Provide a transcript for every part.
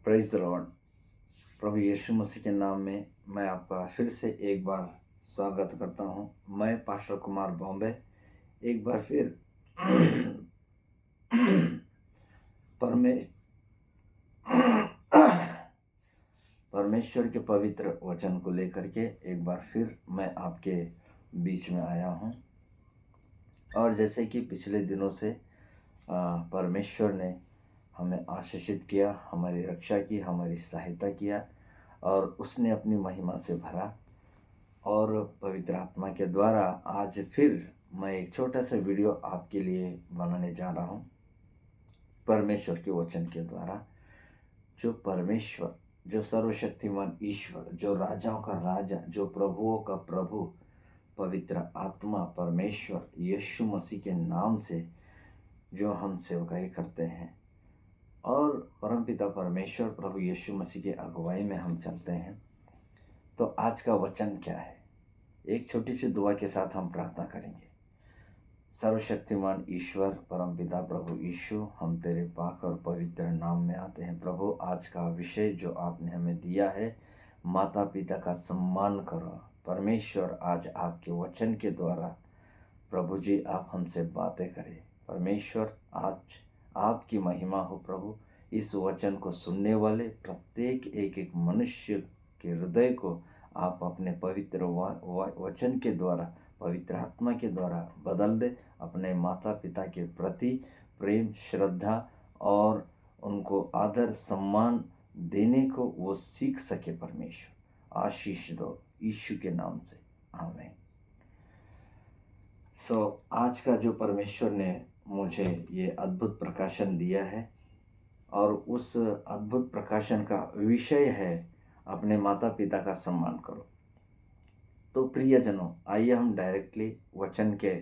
Praise the Lord. प्रभु यीशु मसीह के नाम में मैं आपका फिर से एक बार स्वागत करता हूं। मैं पास्टर कुमार बॉम्बे एक बार फिर परमेश्वर के पवित्र वचन को लेकर के एक बार फिर मैं आपके बीच में आया हूं। और जैसे कि पिछले दिनों से परमेश्वर ने हमें आशीषित किया, हमारी रक्षा की, हमारी सहायता किया और उसने अपनी महिमा से भरा। और पवित्र आत्मा के द्वारा आज फिर मैं एक छोटा सा वीडियो आपके लिए बनाने जा रहा हूँ। परमेश्वर के वचन के द्वारा जो परमेश्वर, जो सर्वशक्तिमान ईश्वर, जो राजाओं का राजा, जो प्रभुओं का प्रभु, पवित्र आत्मा परमेश्वर यीशु मसीह के नाम से जो हम सेवकाई करते हैं और परमपिता परमेश्वर प्रभु यीशु मसीह के अगुवाई में हम चलते हैं। तो आज का वचन क्या है? एक छोटी सी दुआ के साथ हम प्रार्थना करेंगे। सर्वशक्तिमान ईश्वर परमपिता प्रभु यीशु, हम तेरे पाक और पवित्र नाम में आते हैं। प्रभु, आज का विषय जो आपने हमें दिया है, माता पिता का सम्मान करो। परमेश्वर, आज आपके वचन के द्वारा प्रभु जी आप हमसे बातें करें। परमेश्वर, आज आपकी महिमा हो। प्रभु, इस वचन को सुनने वाले प्रत्येक एक मनुष्य के हृदय को आप अपने पवित्र वचन के द्वारा, पवित्र आत्मा के द्वारा बदल दे। अपने माता पिता के प्रति प्रेम, श्रद्धा और उनको आदर सम्मान देने को वो सीख सके। परमेश्वर, आशीष दो यीशु के नाम से, आमीन। आज का जो परमेश्वर ने मुझे ये अद्भुत प्रकाशन दिया है और उस अद्भुत प्रकाशन का विषय है अपने माता पिता का सम्मान करो। तो प्रियजनों, आइए हम डायरेक्टली वचन के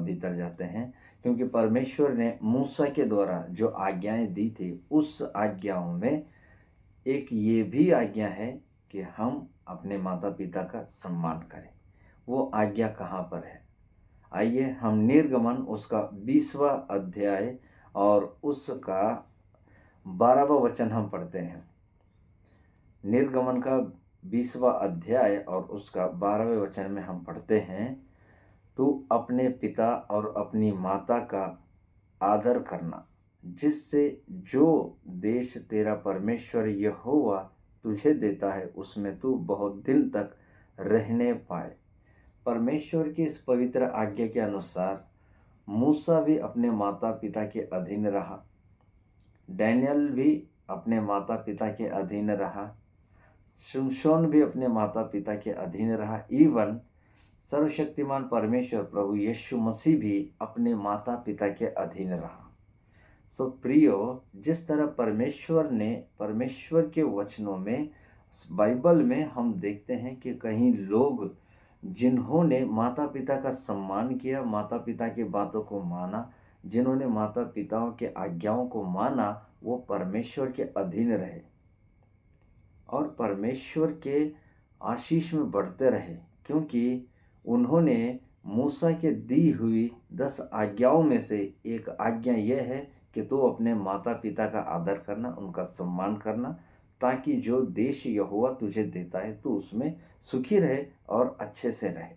भीतर जाते हैं, क्योंकि परमेश्वर ने मूसा के द्वारा जो आज्ञाएं दी थी, उस आज्ञाओं में एक ये भी आज्ञा है कि हम अपने माता पिता का सम्मान करें। वो आज्ञा कहाँ पर है? आइए हम निर्गमन उसका 20वां अध्याय और उसका 12वां वचन हम पढ़ते हैं। निर्गमन का 20वां अध्याय और उसका 12वें वचन में हम पढ़ते हैं, तू अपने पिता और अपनी माता का आदर करना, जिससे जो देश तेरा परमेश्वर यहोवा तुझे देता है उसमें तू बहुत दिन तक रहने पाए। परमेश्वर की इस पवित्र आज्ञा के अनुसार मूसा भी अपने माता पिता के अधीन रहा, डैनियल भी अपने माता पिता के अधीन रहा, शिमशोन भी अपने माता पिता के अधीन रहा। इवन सर्वशक्तिमान परमेश्वर प्रभु यीशु मसीह भी अपने माता पिता के अधीन रहा। प्रियो, जिस तरह परमेश्वर के वचनों में, बाइबल में हम देखते हैं कि कहीं लोग जिन्होंने माता पिता का सम्मान किया, माता पिता की बातों को माना, जिन्होंने माता पिताओं के आज्ञाओं को माना, वो परमेश्वर के अधीन रहे और परमेश्वर के आशीष में बढ़ते रहे, क्योंकि उन्होंने मूसा के दी हुई 10 आज्ञाओं में से एक आज्ञा यह है कि तो अपने माता पिता का आदर करना, उनका सम्मान करना, ताकि जो देश यहोवा तुझे देता है तू उसमें सुखी रहे और अच्छे से रहे।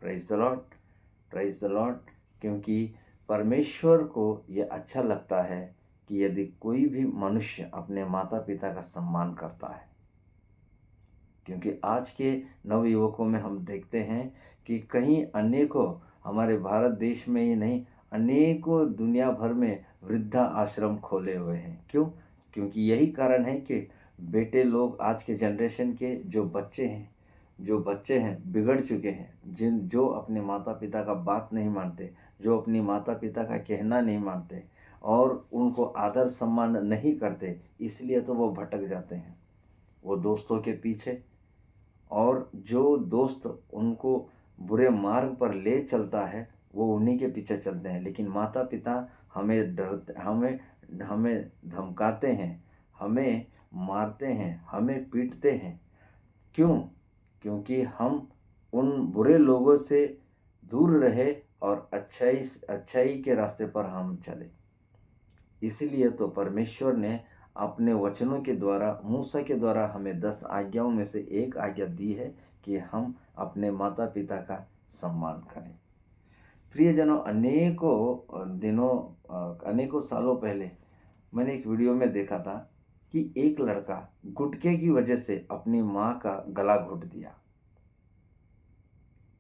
Praise the Lord, praise the Lord. क्योंकि परमेश्वर को ये अच्छा लगता है कि यदि कोई भी मनुष्य अपने माता पिता का सम्मान करता है, क्योंकि आज के नवयुवकों में हम देखते हैं कि कहीं अनेकों, हमारे भारत देश में ही नहीं, अनेकों दुनिया भर में वृद्धा आश्रम खोले हुए हैं। क्यों? क्योंकि यही कारण है कि बेटे लोग, आज के जनरेशन के जो बच्चे हैं बिगड़ चुके हैं, जो अपने माता पिता का बात नहीं मानते, जो अपनी माता पिता का कहना नहीं मानते और उनको आदर सम्मान नहीं करते, इसलिए तो वो भटक जाते हैं, वो दोस्तों के पीछे, और जो दोस्त उनको बुरे मार्ग पर ले चलता है वो उन्हीं के पीछे चलते हैं। लेकिन माता पिता हमें धमकाते हैं, हमें मारते हैं, हमें पीटते हैं। क्यों? क्योंकि हम उन बुरे लोगों से दूर रहे और अच्छाई के रास्ते पर हम चले। इसलिए तो परमेश्वर ने अपने वचनों के द्वारा, मूसा के द्वारा हमें 10 आज्ञाओं में से एक आज्ञा दी है कि हम अपने माता पिता का सम्मान करें। प्रियजनों, अनेकों सालों पहले मैंने एक वीडियो में देखा था कि एक लड़का गुटखे की वजह से अपनी माँ का गला घोट दिया।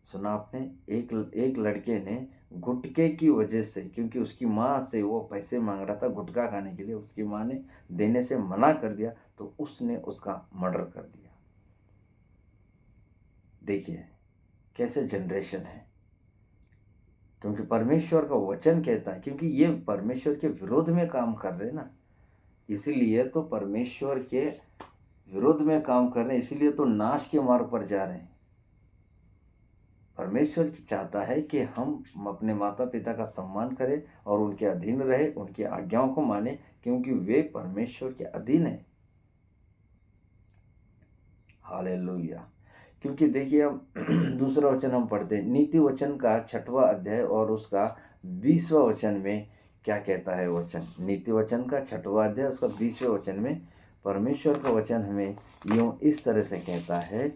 सुना आपने? एक लड़के ने गुटखे की वजह से, क्योंकि उसकी माँ से वो पैसे मांग रहा था गुटखा खाने के लिए, उसकी माँ ने देने से मना कर दिया तो उसने उसका मर्डर कर दिया। देखिए कैसे जनरेशन है, क्योंकि परमेश्वर का वचन कहता है, क्योंकि ये परमेश्वर के विरोध में काम कर रहे हैं ना, इसीलिए तो परमेश्वर के विरोध में काम कर रहे हैं, इसीलिए तो नाश के मार्ग पर जा रहे हैं। परमेश्वर चाहता है कि हम अपने माता पिता का सम्मान करें और उनके अधीन रहे, उनकी आज्ञाओं को माने, क्योंकि वे परमेश्वर के अधीन है। हालेलुया। क्योंकि देखिए हम दूसरा वचन हम पढ़ते हैं, नीति वचन का 6वां अध्याय और उसका 20वां वचन में क्या कहता है वचन। नीति वचन का 6वां अध्याय उसका 20वें वचन में परमेश्वर का वचन हमें यूँ इस तरह से कहता है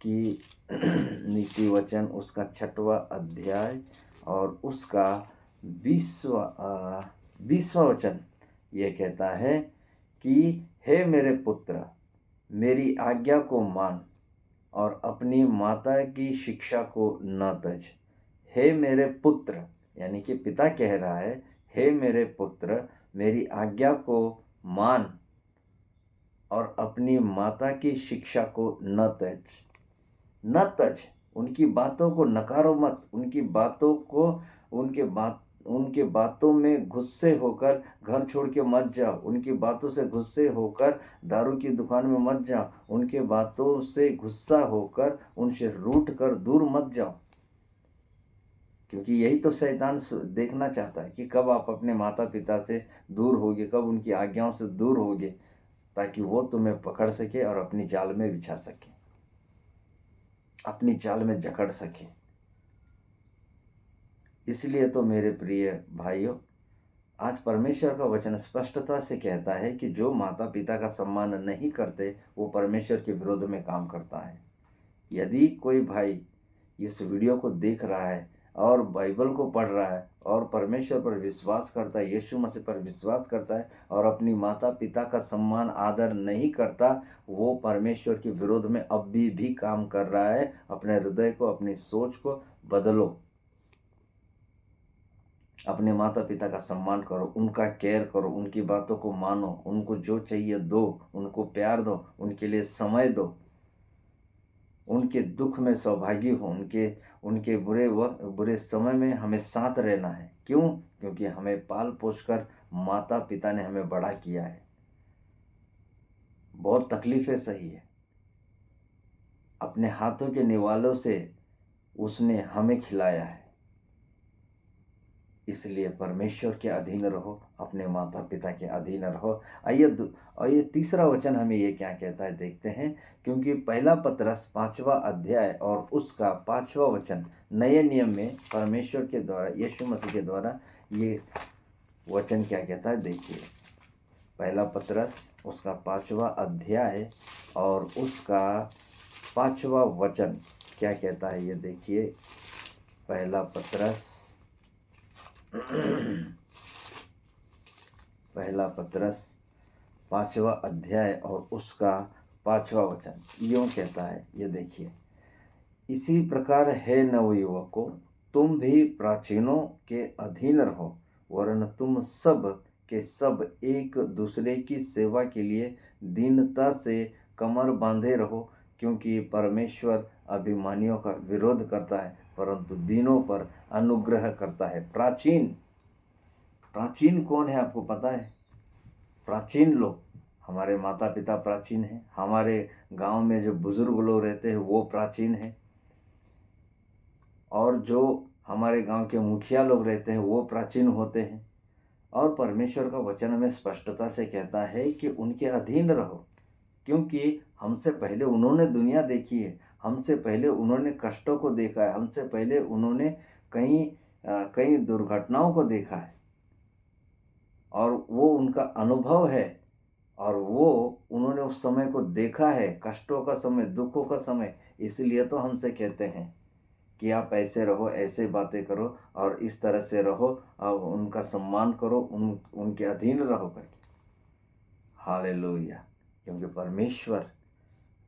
कि नीति वचन उसका 6वां अध्याय और उसका 20वां वचन ये कहता है कि हे मेरे पुत्र, मेरी आज्ञा को मान और अपनी माता की शिक्षा को न तज। हे मेरे पुत्र, यानी कि पिता कह रहा है, हे मेरे पुत्र, मेरी आज्ञा को मान और अपनी माता की शिक्षा को न तज। उनकी बातों को नकारो मत, उनके बातों में गुस्से होकर घर छोड़ के मत जाओ, उनकी बातों से गुस्से होकर दारू की दुकान में मत जाओ, उनके बातों से गुस्सा होकर उनसे रूठ कर दूर मत जाओ, क्योंकि यही तो शैतान देखना चाहता है कि कब आप अपने माता पिता से दूर होगे, कब उनकी आज्ञाओं से दूर होगे, ताकि वो तुम्हें पकड़ सके और अपनी जाल में बिछा सके, अपनी जाल में जकड़ सके। इसलिए तो मेरे प्रिय भाइयों, आज परमेश्वर का वचन स्पष्टता से कहता है कि जो माता पिता का सम्मान नहीं करते वो परमेश्वर के विरोध में काम करता है। यदि कोई भाई इस वीडियो को देख रहा है और बाइबल को पढ़ रहा है और परमेश्वर पर विश्वास करता है, यीशु मसीह पर विश्वास करता है और अपनी माता पिता का सम्मान आदर नहीं करता, वो परमेश्वर के विरोध में अब भी काम कर रहा है। अपने हृदय को, अपनी सोच को बदलो, अपने माता पिता का सम्मान करो, उनका केयर करो, उनकी बातों को मानो, उनको जो चाहिए दो, उनको प्यार दो, उनके लिए समय दो, उनके दुख में सहभागी हो, उनके बुरे समय में हमें साथ रहना है। क्यों? क्योंकि हमें पाल पोस कर माता पिता ने हमें बड़ा किया है। बहुत तकलीफें सही है, अपने हाथों के निवालों से उसने हमें खिलाया है। इसलिए परमेश्वर के अधीन रहो, अपने माता पिता के अधीन रहो। आइए तीसरा वचन हमें ये क्या कहता है देखते हैं, क्योंकि पहला पतरस 5वां अध्याय और उसका 5वां वचन नए नियम में परमेश्वर के द्वारा, यीशु मसीह के द्वारा ये वचन क्या कहता है देखिए। पहला पतरस उसका 5वां अध्याय और उसका 5वां वचन क्या कहता है ये देखिए। पहला पतरस पहला पतरस 5वां अध्याय और उसका 5वां वचन यूँ कहता है, ये देखिए। इसी प्रकार हे नवयुवकों, तुम भी प्राचीनों के अधीन रहो, वरन तुम सब के सब एक दूसरे की सेवा के लिए दीनता से कमर बांधे रहो, क्योंकि परमेश्वर अभिमानियों का विरोध करता है परंतु दीनों पर अनुग्रह करता है। प्राचीन कौन है आपको पता है? प्राचीन लोग, हमारे माता पिता प्राचीन हैं, हमारे गांव में जो बुजुर्ग लोग रहते हैं वो प्राचीन हैं, और जो हमारे गांव के मुखिया लोग रहते हैं वो प्राचीन होते हैं। और परमेश्वर का वचन हमें स्पष्टता से कहता है कि उनके अधीन रहो, क्योंकि हमसे पहले उन्होंने दुनिया देखी है, हमसे पहले उन्होंने कष्टों को देखा है, हमसे पहले उन्होंने कई दुर्घटनाओं को देखा है, और वो उनका अनुभव है और वो उन्होंने उस समय को देखा है, कष्टों का समय, दुखों का समय, इसलिए तो हमसे कहते हैं कि आप ऐसे रहो, ऐसे बातें करो और इस तरह से रहो और उनका सम्मान करो, उनके अधीन रहो करके। हालेलुया। क्योंकि परमेश्वर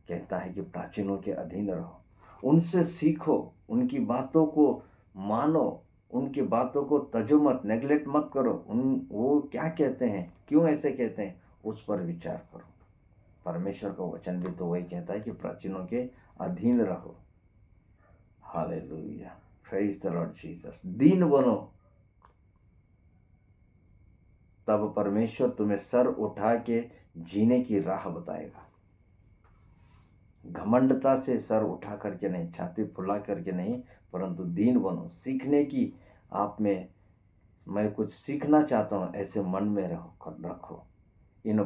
कहता है कि प्राचीनों के अधीन रहो, उनसे सीखो, उनकी बातों को मानो, उनकी बातों को तजो मत, नेगलेक्ट मत करो। वो क्या कहते हैं, क्यों ऐसे कहते हैं, उस पर विचार करो। परमेश्वर का वचन भी तो वही कहता है कि प्राचीनों के अधीन रहो। Hallelujah, praise the Lord Jesus. दीन बनो, तब परमेश्वर तुम्हें सर उठा के जीने की राह बताएगा। घमंडता से सर उठा करके नहीं, छाती फुला करके नहीं, परंतु दीन बनो। सीखने की आप में, मैं कुछ सीखना चाहता हूँ, ऐसे मन में रखो। इन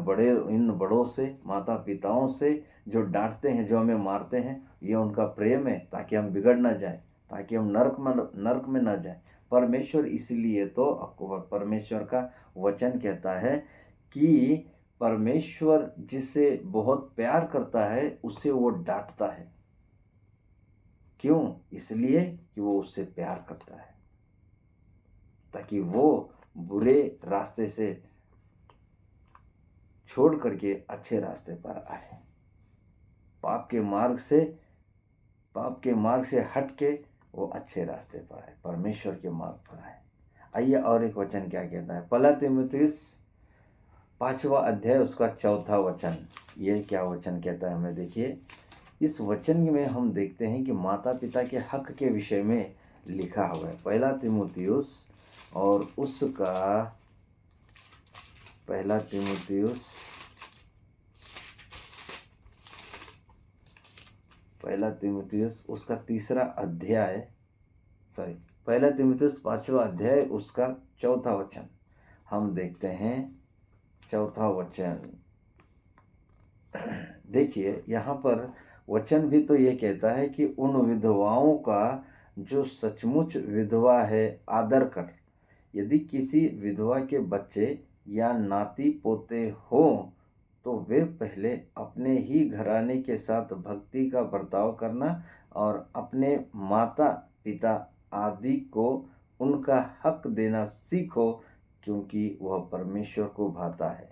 बड़ों से, माता पिताओं से जो डांटते हैं, जो हमें मारते हैं, ये उनका प्रेम है ताकि हम बिगड़ ना जाए, ताकि हम नरक में ना जाए। परमेश्वर इसलिए तो आपको परमेश्वर का वचन कहता है कि परमेश्वर जिसे बहुत प्यार करता है उसे वो डांटता है। क्यों? इसलिए कि वो उससे प्यार करता है, ताकि वो बुरे रास्ते से छोड़ करके अच्छे रास्ते पर आए, पाप के मार्ग से हट के वो अच्छे रास्ते पर आए, परमेश्वर के मार्ग पर आए। आइए और एक वचन क्या कहता है, पहला तीमुथियुस 5वां अध्याय उसका 4था वचन। ये क्या वचन कहता है हमें देखिए। इस वचन में हम देखते हैं कि माता पिता के हक के विषय में लिखा हुआ है। पहला तीमुथियुस और उसका पहला तीमुथियुस उसका 3रा अध्याय, पहला तीमुथियुस 5वां अध्याय उसका 4था वचन हम देखते हैं। 4था वचन देखिए, यहाँ पर वचन भी तो ये कहता है कि उन विधवाओं का जो सचमुच विधवा है आदर कर। यदि किसी विधवा के बच्चे या नाती पोते हों तो वे पहले अपने ही घराने के साथ भक्ति का बर्ताव करना और अपने माता पिता आदि को उनका हक देना सीखो, क्योंकि वह परमेश्वर को भाता है।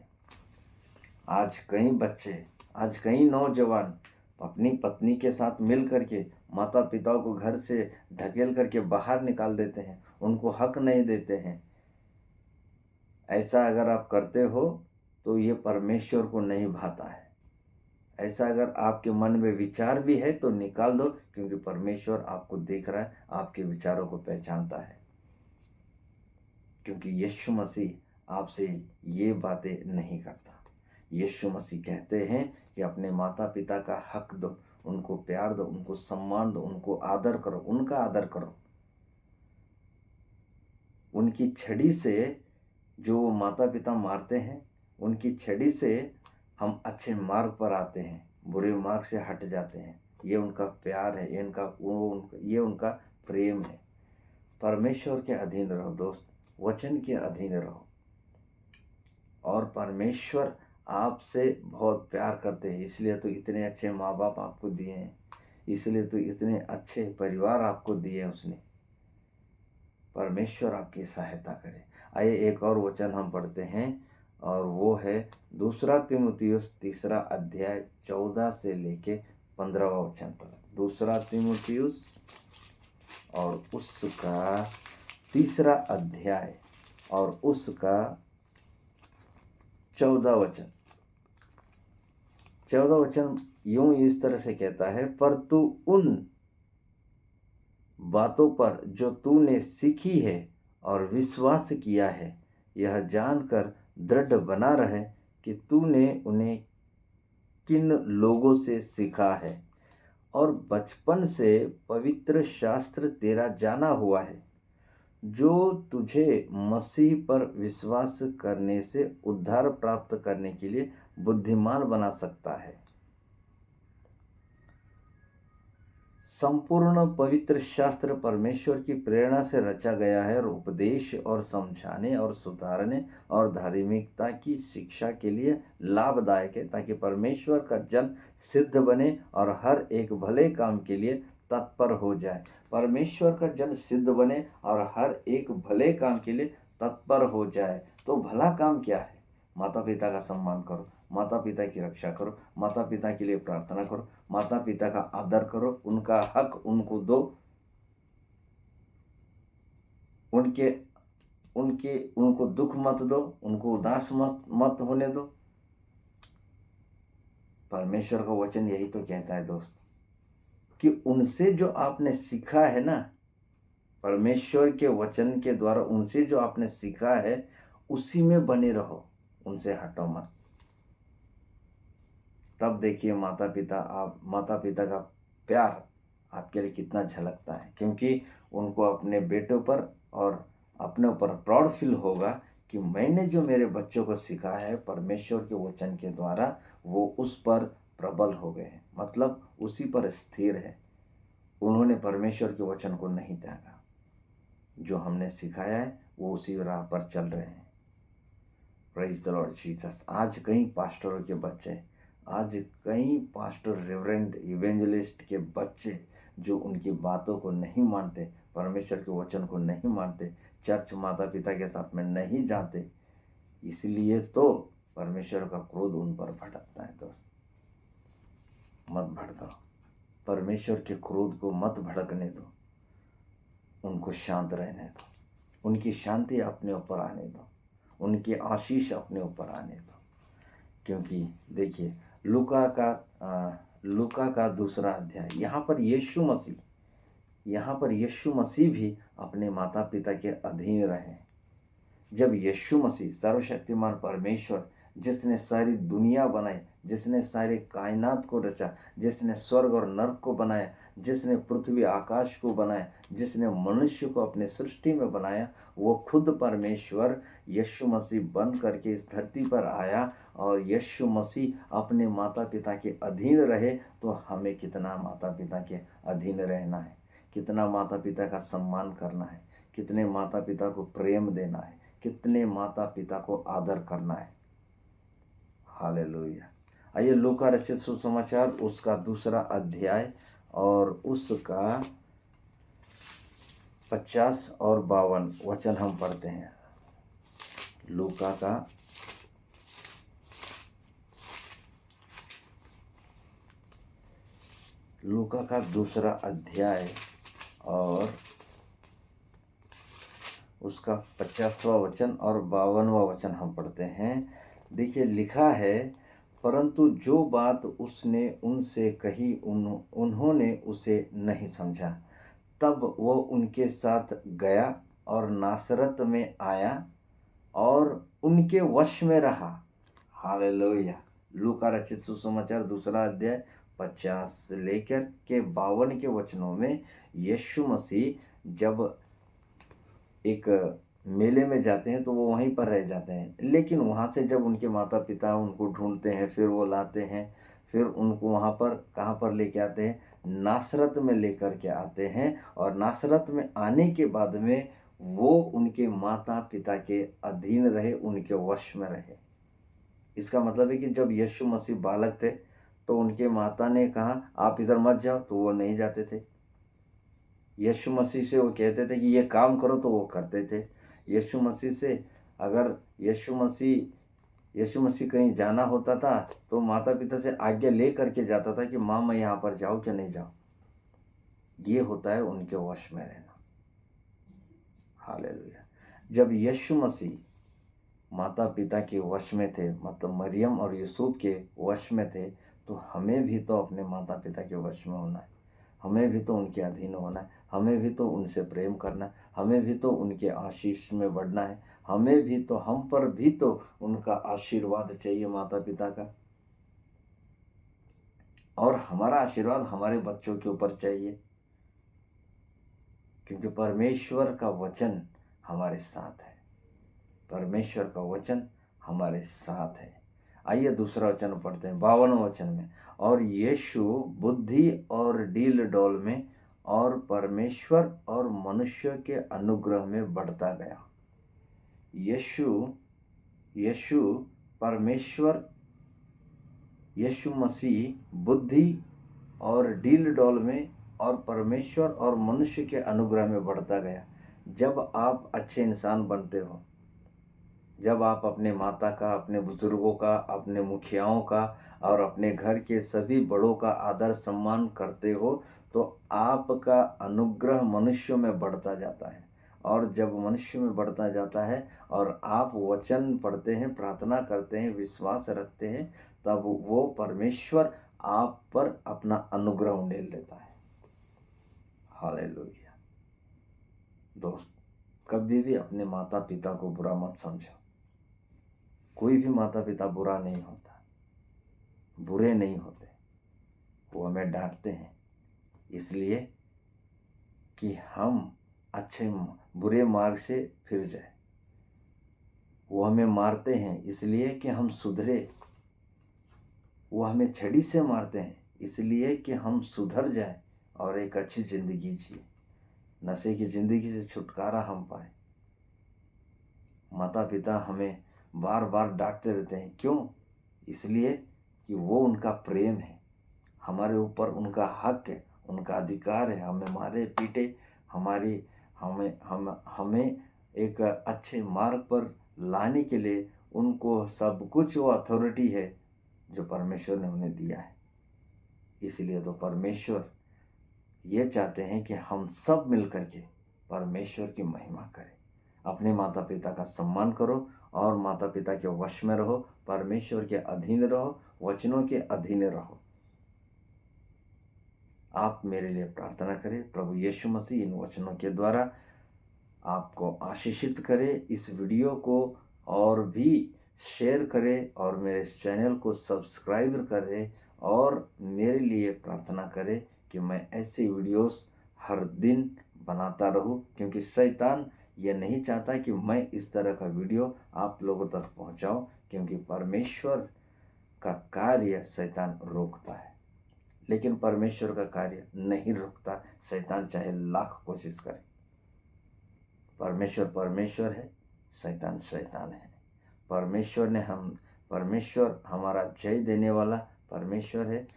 आज कई नौजवान अपनी पत्नी के साथ मिल करके माता पिता को घर से ढकेल करके बाहर निकाल देते हैं, उनको हक नहीं देते हैं। ऐसा अगर आप करते हो तो ये परमेश्वर को नहीं भाता है। ऐसा अगर आपके मन में विचार भी है तो निकाल दो, क्योंकि परमेश्वर आपको देख रहा है, आपके विचारों को पहचानता है। क्योंकि यीशु मसीह आपसे ये बातें नहीं करता। यीशु मसीह कहते हैं कि अपने माता पिता का हक दो, उनको प्यार दो, उनको सम्मान दो, उनको आदर करो, उनका आदर करो। उनकी छड़ी से जो माता पिता मारते हैं, उनकी छड़ी से हम अच्छे मार्ग पर आते हैं, बुरे मार्ग से हट जाते हैं। ये उनका प्यार है, ये उनका प्रेम है। परमेश्वर के अधीन रहो दोस्त, वचन के अधीन रहो। और परमेश्वर आपसे बहुत प्यार करते हैं, इसलिए तो इतने अच्छे माँ बाप आपको दिए हैं, इसलिए तो इतने अच्छे परिवार आपको दिए हैं उसने। परमेश्वर आपकी सहायता करे। आइए एक और वचन हम पढ़ते हैं, और वो है 2 तीमुथियुस 3रा अध्याय 14 से लेके 15वां वचन तक। 2 तीमुथियुस और उसका 3रा अध्याय और उसका 14 वचन। 14 वचन यूं इस तरह से कहता है, पर तू उन बातों पर जो तूने सीखी है और विश्वास किया है, यह जानकर दृढ़ बना रहे कि तूने उन्हें किन लोगों से सीखा है, और बचपन से पवित्र शास्त्र तेरा जाना हुआ है, जो तुझे मसीह पर विश्वास करने से उद्धार प्राप्त करने के लिए बुद्धिमान बना सकता है। संपूर्ण पवित्र शास्त्र परमेश्वर की प्रेरणा से रचा गया है और उपदेश और समझाने और सुधारने और धार्मिकता की शिक्षा के लिए लाभदायक है, ताकि परमेश्वर का जन सिद्ध बने और हर एक भले काम के लिए तत्पर हो जाए। परमेश्वर का जन सिद्ध बने और हर एक भले काम के लिए तत्पर हो जाए। तो भला काम क्या है? माता पिता का सम्मान करो, माता पिता की रक्षा करो, माता पिता के लिए प्रार्थना करो, माता पिता का आदर करो, उनका हक उनको दो, उनके उनके उनको दुख मत दो, उनको उदास मत होने दो। परमेश्वर का वचन यही तो कहता है दोस्त, कि उनसे जो आपने सीखा है ना, परमेश्वर के वचन के द्वारा उनसे जो आपने सीखा है उसी में बने रहो, उनसे हटो मत। तब देखिए माता पिता का प्यार आपके लिए कितना झलकता है, क्योंकि उनको अपने बेटों पर और अपने ऊपर प्राउड फील होगा कि मैंने जो मेरे बच्चों को सिखाया है परमेश्वर के वचन के द्वारा, वो उस पर प्रबल हो गए हैं, मतलब उसी पर स्थिर है। उन्होंने परमेश्वर के वचन को नहीं त्यागा, जो हमने सिखाया है वो उसी राह पर चल रहे हैं। Praise the Lord Jesus. आज कई पास्टरों के बच्चे, आज कई पास्टर, रेवरेंड, इवेंजलिस्ट के बच्चे जो उनकी बातों को नहीं मानते, परमेश्वर के वचन को नहीं मानते, चर्च माता पिता के साथ में नहीं जाते, इसलिए तो परमेश्वर का क्रोध उन पर भड़कता है। दोस्त मत भड़काओ, परमेश्वर के क्रोध को मत भड़कने दो, उनको शांत रहने दो, उनकी शांति अपने ऊपर आने दो, उनकी आशीष अपने ऊपर आने दो। क्योंकि देखिए लूका का 2 अध्याय, यहाँ पर यीशु मसीह भी अपने माता पिता के अधीन रहे। जब यीशु मसीह सर्वशक्तिमान परमेश्वर, जिसने सारी दुनिया बनाई, जिसने सारे कायनात को रचा, जिसने स्वर्ग और नरक को बनाया, जिसने पृथ्वी आकाश को बनाया, जिसने मनुष्य को अपने सृष्टि में बनाया, वो खुद परमेश्वर यीशु मसीह बन करके इस धरती पर आया और यीशु मसीह अपने माता पिता के अधीन रहे। तो हमें कितना माता पिता के अधीन रहना है, कितना माता पिता का सम्मान करना है, कितने माता पिता को प्रेम देना है, कितने माता पिता को आदर करना है। हालेलुया। आइए लूका रचित सुसमाचार उसका 2 अध्याय और उसका 50 और 52 वचन हम पढ़ते हैं। लूका का 2 अध्याय और उसका 50वां वचन और 52वां वचन हम पढ़ते हैं। देखिए लिखा है, परंतु जो बात उसने उनसे कही उन्होंने उसे नहीं समझा। तब वो उनके साथ गया और नासरत में आया और उनके वश में रहा। हालेलुया। लूका रचित सुसमाचार 2 अध्याय 50 से लेकर के 52 के वचनों में यीशु मसीह जब एक मेले में जाते हैं तो वो वहीं पर रह जाते हैं, लेकिन वहाँ से जब उनके माता पिता उनको ढूंढते हैं, फिर वो लाते हैं, फिर उनको वहाँ पर कहाँ पर लेके आते हैं, नासरत में लेकर के आते हैं। और नासरत में आने के बाद में वो उनके माता पिता के अधीन रहे, उनके वश में रहे। इसका मतलब है कि जब यीशु मसीह बालक थे तो उनके माता ने कहा आप इधर मत जाओ, तो वो नहीं जाते थे। यीशु मसीह से वो कहते थे कि ये काम करो, तो वो करते थे। यीशु मसीह से अगर यीशु मसीह कहीं जाना होता था तो माता पिता से आज्ञा ले करके जाता था कि माँ मैं यहाँ पर जाऊँ कि नहीं जाऊँ। ये होता है उनके वश में रहना। हालेलुया। जब यीशु मसीह माता पिता के वश में थे, मतलब मरियम और यूसुफ के वश में थे, तो हमें भी तो अपने माता पिता के वश में होना है, हमें भी तो उनके अधीन होना है, हमें भी तो उनसे प्रेम करना है, हमें भी तो उनके आशीष में बढ़ना है, हमें भी तो, हम पर भी तो उनका आशीर्वाद चाहिए माता पिता का, और हमारा आशीर्वाद हमारे बच्चों के ऊपर चाहिए, क्योंकि परमेश्वर का वचन हमारे साथ है, परमेश्वर का वचन हमारे साथ है। आइए दूसरा वचन पढ़ते हैं 52 वचन में। और यीशु बुद्धि और डील डोल में और परमेश्वर और मनुष्य के अनुग्रह में बढ़ता गया। यीशु परमेश्वर, यीशु मसीह बुद्धि और डील डोल में और परमेश्वर और मनुष्य के अनुग्रह में बढ़ता गया। जब आप अच्छे इंसान बनते हो, जब आप अपने माता का, अपने बुजुर्गों का, अपने मुखियाओं का और अपने घर के सभी बड़ों का आदर सम्मान करते हो, तो आपका अनुग्रह मनुष्यों में बढ़ता जाता है। और जब मनुष्य में बढ़ता जाता है और आप वचन पढ़ते हैं, प्रार्थना करते हैं, विश्वास रखते हैं, तब वो परमेश्वर आप पर अपना अनुग्रह उंडेल देता है। हालेलुया। दोस्त, कभी भी अपने माता पिता को बुरा मत समझो। कोई भी माता पिता बुरा नहीं होता, बुरे नहीं होते। वो हमें डांटते हैं इसलिए कि हम अच्छे बुरे मार्ग से फिर जाए। वो हमें मारते हैं इसलिए कि हम सुधरे। वो हमें छड़ी से मारते हैं इसलिए कि हम सुधर जाए और एक अच्छी ज़िंदगी जिए, नशे की ज़िंदगी से छुटकारा हम पाए। माता पिता हमें बार बार डांटते रहते हैं, क्यों? इसलिए कि वो उनका प्रेम है, हमारे ऊपर उनका हक है, उनका अधिकार है। हमें मारे पीटे, हमें एक अच्छे मार्ग पर लाने के लिए उनको सब कुछ वो अथॉरिटी है जो परमेश्वर ने उन्हें दिया है। इसलिए तो परमेश्वर ये चाहते हैं कि हम सब मिल करके परमेश्वर की महिमा करें। अपने माता पिता का सम्मान करो और माता पिता के वश में रहो, परमेश्वर के अधीन रहो, वचनों के अधीन रहो। आप मेरे लिए प्रार्थना करें। प्रभु यीशु मसीह इन वचनों के द्वारा आपको आशीषित करे। इस वीडियो को और भी शेयर करें और मेरे इस चैनल को सब्सक्राइब करें और मेरे लिए प्रार्थना करें कि मैं ऐसे वीडियोस हर दिन बनाता रहूं, क्योंकि शैतान ये नहीं चाहता कि मैं इस तरह का वीडियो आप लोगों तक पहुंचाऊं, क्योंकि परमेश्वर का कार्य शैतान रोकता है, लेकिन परमेश्वर का कार्य नहीं रुकता। शैतान चाहे लाख कोशिश करे। परमेश्वर है, शैतान है। परमेश्वर हमारा जय देने वाला परमेश्वर है।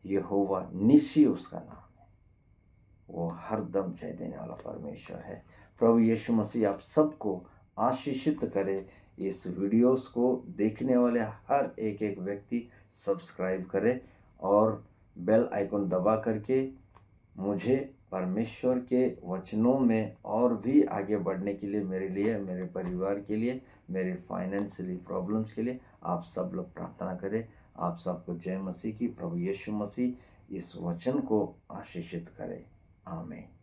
यहोवा निसी उसका नाम है, वो हर दम जय देने वाला परमेश्वर है। प्रभु यीशु मसीह आप सबको आशीषित करे। इस वीडियोस को देखने वाले हर एक व्यक्ति सब्सक्राइब करे और बेल आइकन दबा करके मुझे परमेश्वर के वचनों में और भी आगे बढ़ने के लिए, मेरे लिए, मेरे परिवार के लिए, मेरे फाइनेंशियली प्रॉब्लम्स के लिए आप सब लोग प्रार्थना करें। आप सबको जय मसीह की। प्रभु यीशु मसीह इस वचन को आशीषित करे। आमीन।